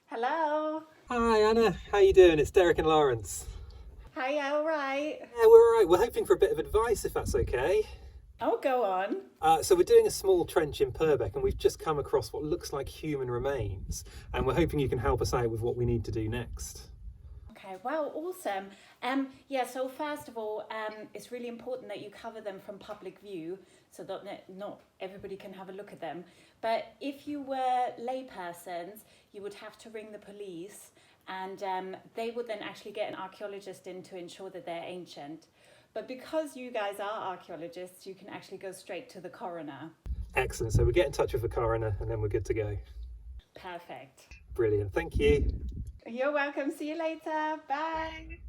Hello. Hi Anna, how you doing? It's Derek and Lawrence. Hiya, all right. Yeah, we're alright. We're hoping for a bit of advice if that's okay. Oh, go on. So we're doing a small trench in Purbeck and we've just come across what looks like human remains, and we're hoping you can help us out with what we need to do next. Okay, well, awesome. So first of all, it's really important that you cover them from public view so that not everybody can have a look at them. But if you were laypersons, you would have to ring the police, and they would then actually get an archaeologist in to ensure that they're ancient. But because you guys are archaeologists, you can actually go straight to the coroner. Excellent. So we get in touch with the coroner and then we're good to go. Perfect. Brilliant. Thank you. You're welcome. See you later. Bye.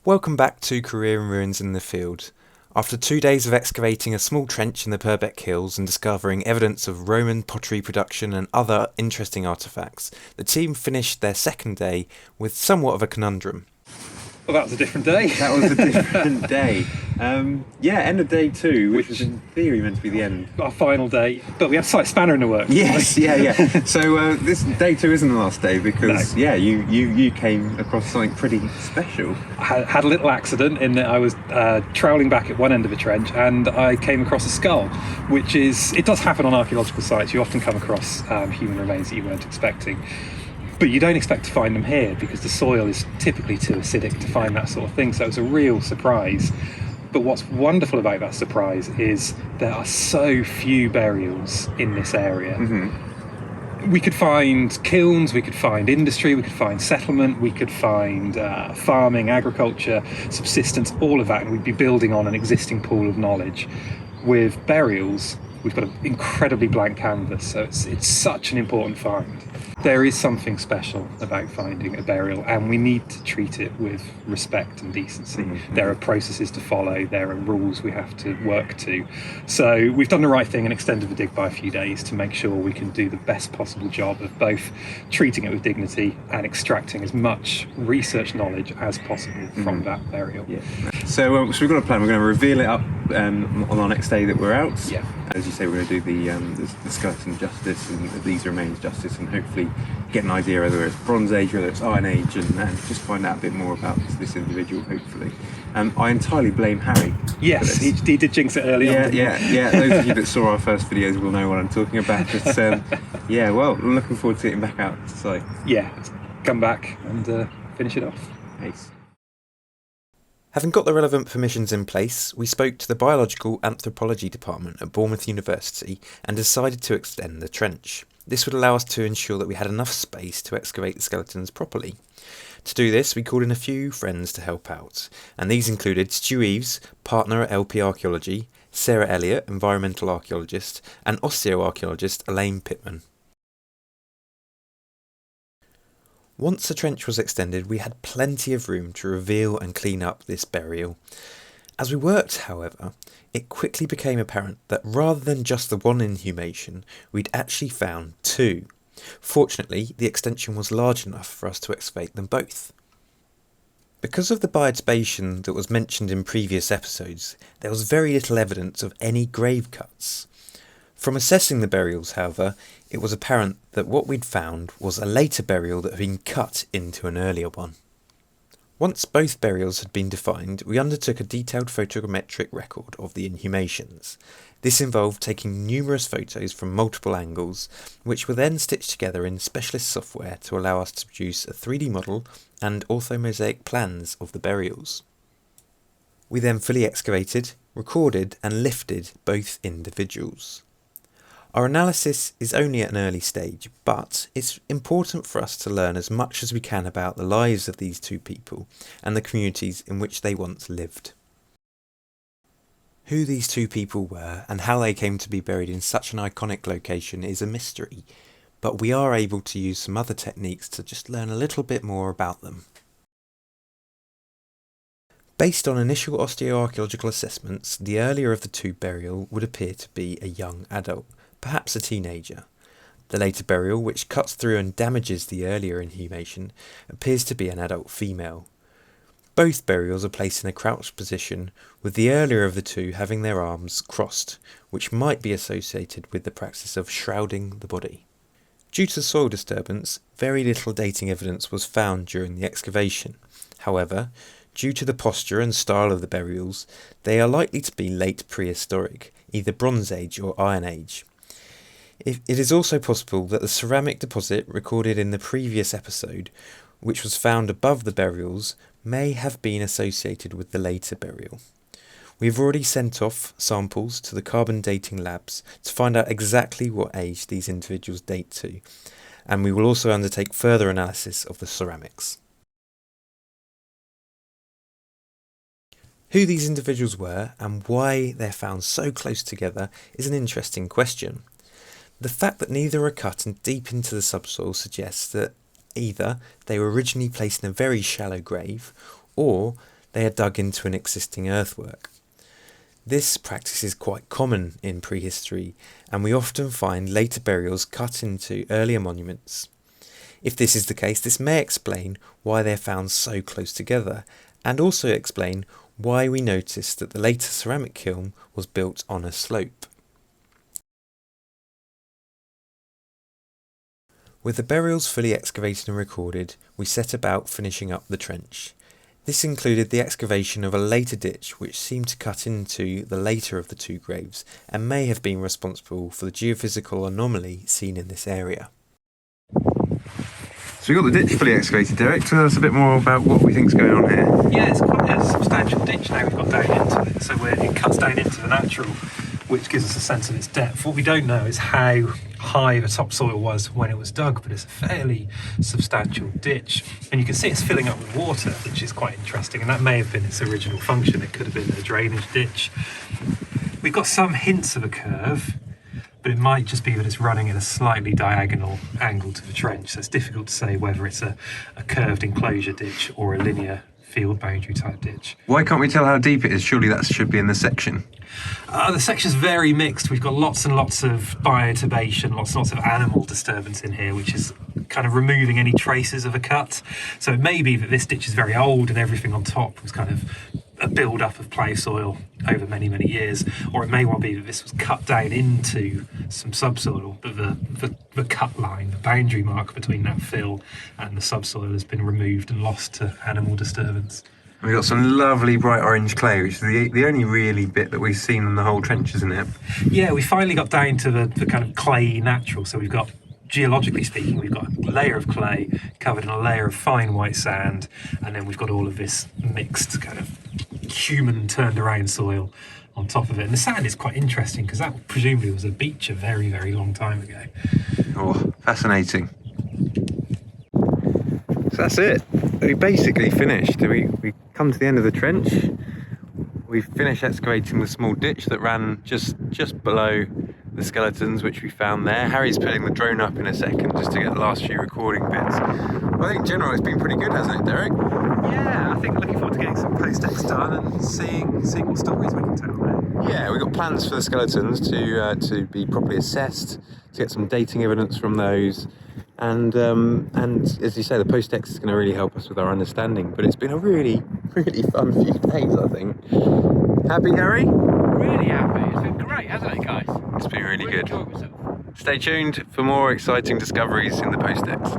Welcome back to Career in Ruins in the Field. After 2 days of excavating a small trench in the Purbeck Hills and discovering evidence of Roman pottery production and other interesting artefacts, the team finished their second day with somewhat of a conundrum. Well, that was a different day. That was a different day. End of day 2, which was in theory meant to be the end. Our final day, but we had a slight spanner in the works. Yes, yeah. So this day 2 isn't the last day because you came across something pretty special. I had a little accident in that I was troweling back at one end of a trench and I came across a skull, it does happen on archaeological sites. You often come across human remains that you weren't expecting. But you don't expect to find them here because the soil is typically too acidic to find that sort of thing. So it was a real surprise. But what's wonderful about that surprise is there are so few burials in this area. Mm-hmm. We could find kilns, we could find industry, we could find settlement, we could find farming, agriculture, subsistence, all of that, and we'd be building on an existing pool of knowledge. With burials, we've got an incredibly blank canvas, so it's such an important find. There is something special about finding a burial, and we need to treat it with respect and decency. Mm-hmm. There are processes to follow, there are rules we have to work to. So we've done the right thing and extended the dig by a few days to make sure we can do the best possible job of both treating it with dignity and extracting as much research knowledge as possible from that burial. Yeah. So we've got a plan. We're going to reveal it up on our next day that we're out. Yeah. As you say, we're going to do the skeleton justice and these remains justice, and hopefully get an idea whether it's Bronze Age, whether it's Iron Age, and just find out a bit more about this individual, hopefully. I entirely blame Harry. Yes, he did jinx it early on. Yeah. Those of you that saw our first videos will know what I'm talking about. But I'm looking forward to getting back out to site. Yeah, let's come back and finish it off. Ace. Having got the relevant permissions in place, we spoke to the Biological Anthropology Department at Bournemouth University and decided to extend the trench. This would allow us to ensure that we had enough space to excavate the skeletons properly. To do this, we called in a few friends to help out, and these included Stu Eves, partner at LP Archaeology, Sarah Elliott, environmental archaeologist, and osteoarchaeologist Elaine Pittman. Once the trench was extended, we had plenty of room to reveal and clean up this burial. As we worked, however, it quickly became apparent that rather than just the one inhumation, we'd actually found 2. Fortunately, the extension was large enough for us to excavate them both. Because of the biodispersion that was mentioned in previous episodes, there was very little evidence of any grave cuts. From assessing the burials, however, it was apparent that what we'd found was a later burial that had been cut into an earlier one. Once both burials had been defined, we undertook a detailed photogrammetric record of the inhumations. This involved taking numerous photos from multiple angles, which were then stitched together in specialist software to allow us to produce a 3D model and orthomosaic plans of the burials. We then fully excavated, recorded and lifted both individuals. Our analysis is only at an early stage, but it's important for us to learn as much as we can about the lives of these two people and the communities in which they once lived. Who these two people were and how they came to be buried in such an iconic location is a mystery, but we are able to use some other techniques to just learn a little bit more about them. Based on initial osteoarchaeological assessments, the earlier of the two burial would appear to be a young adult, perhaps a teenager. The later burial, which cuts through and damages the earlier inhumation, appears to be an adult female. Both burials are placed in a crouched position, with the earlier of the two having their arms crossed, which might be associated with the practice of shrouding the body. Due to soil disturbance, very little dating evidence was found during the excavation. However, due to the posture and style of the burials, they are likely to be late prehistoric, either Bronze Age or Iron Age. It is also possible that the ceramic deposit recorded in the previous episode, which was found above the burials, may have been associated with the later burial. We have already sent off samples to the carbon dating labs to find out exactly what age these individuals date to, and we will also undertake further analysis of the ceramics. Who these individuals were and why they're found so close together is an interesting question. The fact that neither are cut and deep into the subsoil suggests that either they were originally placed in a very shallow grave, or they are dug into an existing earthwork. This practice is quite common in prehistory, and we often find later burials cut into earlier monuments. If this is the case, this may explain why they're found so close together, and also explain why we noticed that the later ceramic kiln was built on a slope. With the burials fully excavated and recorded, we set about finishing up the trench. This included the excavation of a later ditch which seemed to cut into the later of the two graves and may have been responsible for the geophysical anomaly seen in this area. So we've got the ditch fully excavated, Derek. Tell us a bit more about what we think's going on here. Yeah, it's quite a substantial ditch now we've got down into it. So it cuts down into the natural, which gives us a sense of its depth. What we don't know is how high the topsoil was when it was dug, but it's a fairly substantial ditch. And you can see it's filling up with water, which is quite interesting, and that may have been its original function. It could have been a drainage ditch. We've got some hints of a curve, but it might just be that it's running at a slightly diagonal angle to the trench, so it's difficult to say whether it's a curved enclosure ditch or a linear field boundary type ditch. Why can't we tell how deep it is? Surely that should be in the section. The section's very mixed. We've got lots and lots of bioturbation, lots and lots of animal disturbance in here, which is kind of removing any traces of a cut. So it may be that this ditch is very old and everything on top was kind of a build-up of clay soil over many, many years, or it may well be that this was cut down into some subsoil, but the cut line, the boundary mark between that fill and the subsoil has been removed and lost to animal disturbance. We've got some lovely bright orange clay, which is the only really bit that we've seen in the whole trench, isn't it? Yeah, we finally got down to the kind of clay natural. So we've got, geologically speaking, we've got a layer of clay covered in a layer of fine white sand, and then we've got all of this mixed kind of human turned around soil on top of it. And the sand is quite interesting because that presumably was a beach a very, very long time ago. Oh, fascinating. So that's it. We basically finished. We come to the end of the trench. We've finished excavating the small ditch that ran just below the skeletons, which we found there. Harry's putting the drone up in a second just to get the last few recording bits. But I think in general it's been pretty good, hasn't it, Derek? Yeah, I think looking forward to getting some post-ex done and seeing what stories we can tell there. Yeah, we've got plans for the skeletons to be properly assessed, to get some dating evidence from those. And as you say, the post-ex is going to really help us with our understanding. But it's been a really, really fun few days, I think. Happy, Harry? Really happy. It's been great, hasn't it, guys? It's been really good. Enjoyed myself. Stay tuned for more exciting discoveries in the post-ex.